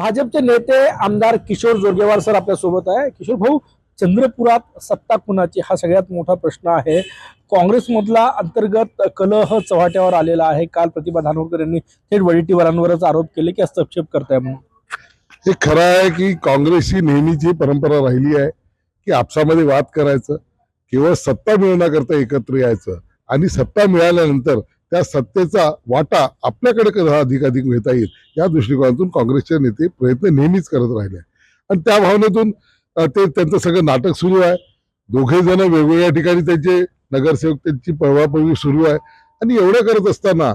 भाजपचे नेते आमदार किशोर जोरगेवार सर आपल्या सोबत आहे. किशोर भाऊ, चंद्रपुरात सत्ता कुणाची हा सगळ्यात मोठा प्रश्न आहे. काँग्रेसमधला अंतर्गत कलह चव्हाट्यावर आलेला आहे. काल प्रतिभा धानोरकर यांनी थेट वडेट्टीवारांवरच आरोप केले की हस्तक्षेप करताय म्हणून. हे खरं आहे की काँग्रेसची नेहमीची परंपरा राहिली आहे की आपसामध्ये वाद करायचं, केवळ सत्ता मिळवण्याकरता एकत्र यायचं आणि सत्ता मिळाल्यानंतर त्या सत्तेचा वाटा आपल्याकडे कसा अधिकाधिक घेता येईल या दृष्टिकोनातून काँग्रेसचे नेते प्रयत्न नेहमीच करत राहिले आणि त्या भावनेतून ते त्यांचं सगळं नाटक सुरू आहे. दोघे जण वेगवेगळ्या ठिकाणी त्यांचे नगरसेवक त्यांची पळवापळवी सुरू आहे आणि एवढं करत असताना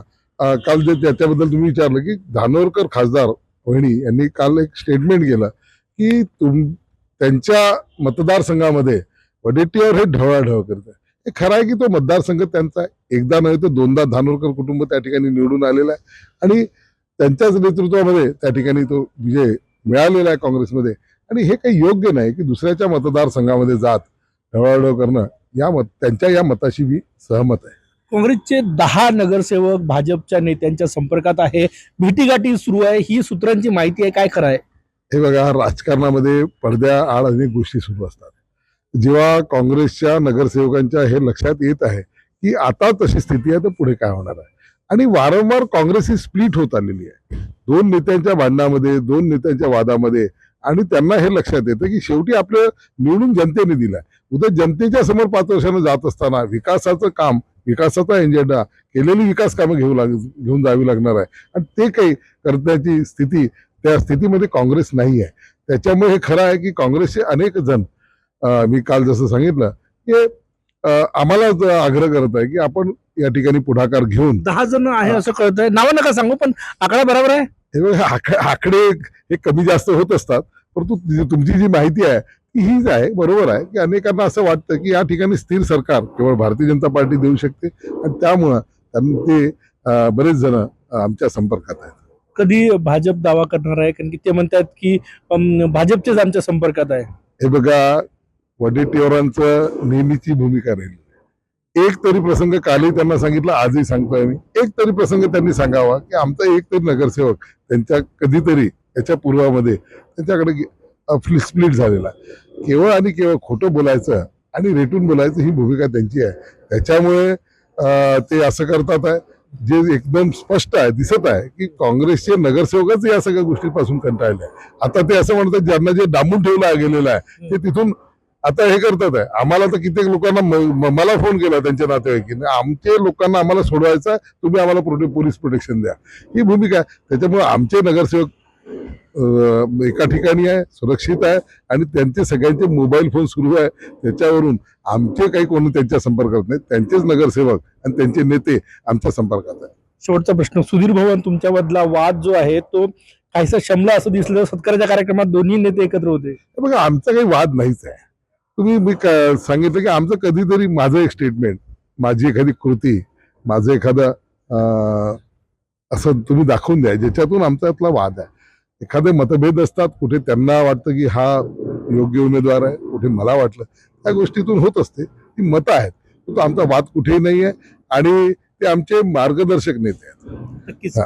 काल जे त्याच्याबद्दल तुम्ही विचारलं की धानोरकर खासदार वहिनी यांनी काल एक स्टेटमेंट केलं की त्यांच्या मतदारसंघामध्ये वडेट्टीवार हे ढवळाढवळ करत आहे. हे खरं आहे की तो मतदारसंघ त्यांचा आहे. एकदा नव्हे तर दोनदा धानोरकर कुटुंब त्या ठिकाणी निवडून आलेलं आहे आणि त्यांच्याच नेतृत्वामध्ये त्या ठिकाणी तो विजय मिळालेला आहे काँग्रेसमध्ये. आणि हे काही योग्य नाही की दुसऱ्याच्या मतदारसंघामध्ये जात ढवळाढवळ करणं. त्यांच्या या मताशी मी सहमत आहे. काँग्रेसचे 10 नगरसेवक भाजपच्या नेत्यांच्या संपर्कात आहे. भेटीगाठी सुरू आहे, ही सूत्रांची माहिती आहे. काय खरं आहे? हे बघा, राजकारणामध्ये पडद्या आड अनेक गोष्टी सुरू असतात. जेव्हा काँग्रेसच्या नगरसेवकांच्या हे लक्षात येत आहे की आता तशी स्थिती आहे तर पुढे काय होणार आहे आणि वारंवार काँग्रेस ही स्प्लिट होत आलेली आहे दोन नेत्यांच्या भांडणामध्ये, दोन नेत्यांच्या वादामध्ये. आणि त्यांना हे लक्षात येतं की शेवटी आपलं निवडून जनतेने दिलाय. उद्या जनतेच्या समोर 5 वर्षानं जात असताना विकासाचं काम, विकासाचा एजेंडा, केलेली विकास कामं घेऊन जावी लागणार आहे आणि ते काही करण्याची स्थिती, त्या स्थितीमध्ये काँग्रेस नाही आहे. त्याच्यामुळे हे खरं आहे की काँग्रेसचे अनेक जण, मी काल जसं सांगितलं की आम्हाला आग्रह करत आहे की आपण या ठिकाणी पुढाकार घेऊन 10 जण आहे असं कळत आहे. नावं नका सांगू, पण आकडा बरोबर आहे. आकडे हे कमी जास्त होत असतात, परंतु तुमची जी माहिती आहे ती हीच आहे. बरोबर आहे की अनेकांना असं वाटतं की या ठिकाणी स्थिर सरकार केवळ भारतीय जनता पार्टी देऊ शकते आणि त्यामुळं ते बरेच जण आमच्या संपर्कात आहेत. कधी भाजप दावा करणार आहे? कारण की ते म्हणतात की भाजपचेच आमच्या संपर्कात आहे. हे बघा, वडेट्टीवारांचं नेहमीची भूमिका राहिली. एक तरी प्रसंग कालही त्यांना सांगितलं, आजही सांगतोय मी, एक तरी प्रसंग त्यांनी सांगावा की आमचा एक तरी नगरसेवक त्यांच्या कधीतरी त्याच्या पूर्वामध्ये त्यांच्याकडे स्प्लिट झालेला. केवळ आणि केवळ खोटं बोलायचं आणि रेटून बोलायचं ही भूमिका त्यांची आहे. त्याच्यामुळे ते असं करतात आहे जे एकदम स्पष्ट आहे, दिसत आहे की काँग्रेसचे नगरसेवकच या सगळ्या गोष्टीपासून कंटाळले. आता ते असं म्हणतात ज्यांना जे डांबून ठेवलं गेलेलं आहे ते तिथून आता हे करतात आहे. आम्हाला तर कित्येक लोकांना मला फोन केला त्यांच्या नातेवाईकांनी, आमचे लोकांना आम्हाला सोडवायचं, तुम्ही आम्हाला पोलीस प्रोटेक्शन द्या, ही भूमिका आहे. त्याच्यामुळे आमचे नगरसेवक एका ठिकाणी आहे, सुरक्षित आहे आणि त्यांचे सगळ्यांचे मोबाईल फोन सुरू आहे. त्याच्यावरून आमचे काही कोणी त्यांच्या संपर्कात नाही. त्यांचेच नगरसेवक आणि त्यांचे नेते आमच्या संपर्कात आहे. शेवटचा प्रश्न, सुधीर भवन तुमच्यामधला वाद जो आहे तो काहीसा शमला असं दिसलं. सत्काराच्या कार्यक्रमात दोन्ही नेते एकत्र होते. बघा, आमचा काही वाद नाहीच आहे. मी सांगितलं की आमचं कधीतरी माझं एक स्टेटमेंट, माझी एखादी कृती, माझं एखादं असं तुम्ही दाखवून द्या ज्याच्यातून आमच्यातला वाद आहे. एखादे मतभेद असतात, कुठे त्यांना वाटतं की हा योग्य उमेदवार आहे, कुठे मला वाटलं, त्या गोष्टीतून होत असते. ती मतं आहेत, तो आमचा वाद कुठेही नाही आहे आणि ते आमचे मार्गदर्शक नेते आहेत. नक्कीच.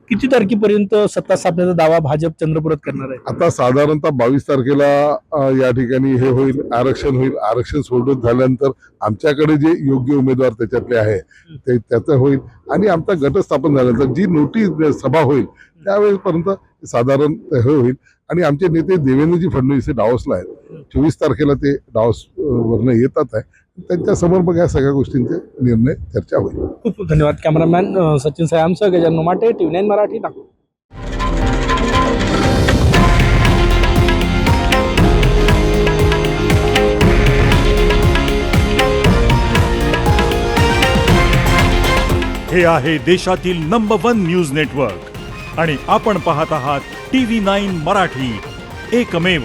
किती तारखेपर्यंत सत्ता स्थापनेचा दावा भाजप चंद्रपुरात करणार आहे? आता साधारणतः 22 तारखेला या ठिकाणी हे होईल, आरक्षण होईल. आरक्षण सोडून झाल्यानंतर आमच्याकडे जे योग्य उमेदवार त्याच्यातले आहे ते त्याचं होईल आणि आमचा गट स्थापन झाल्यानंतर जी नोटीस सभा होईल त्यावेळेपर्यंत साधारण हे होईल. आणि आमचे नेते देवेंद्रजी फडणवीस हे डावसला आहेत. 24 तारखेला ते डावस वरनं येतात आहे. त्यांच्या समोर मग या सगळ्या गोष्टींचे निर्णय चर्चा होईल. खूप खूप धन्यवाद. कॅमेरामॅन सचिन सायांसह गजानन माटे, TV9 मराठी, नागपूर. हे आहे देशातील नंबर 1 न्यूज नेटवर्क आणि आपण पाहत आहात TV9 मराठी, एकमेव.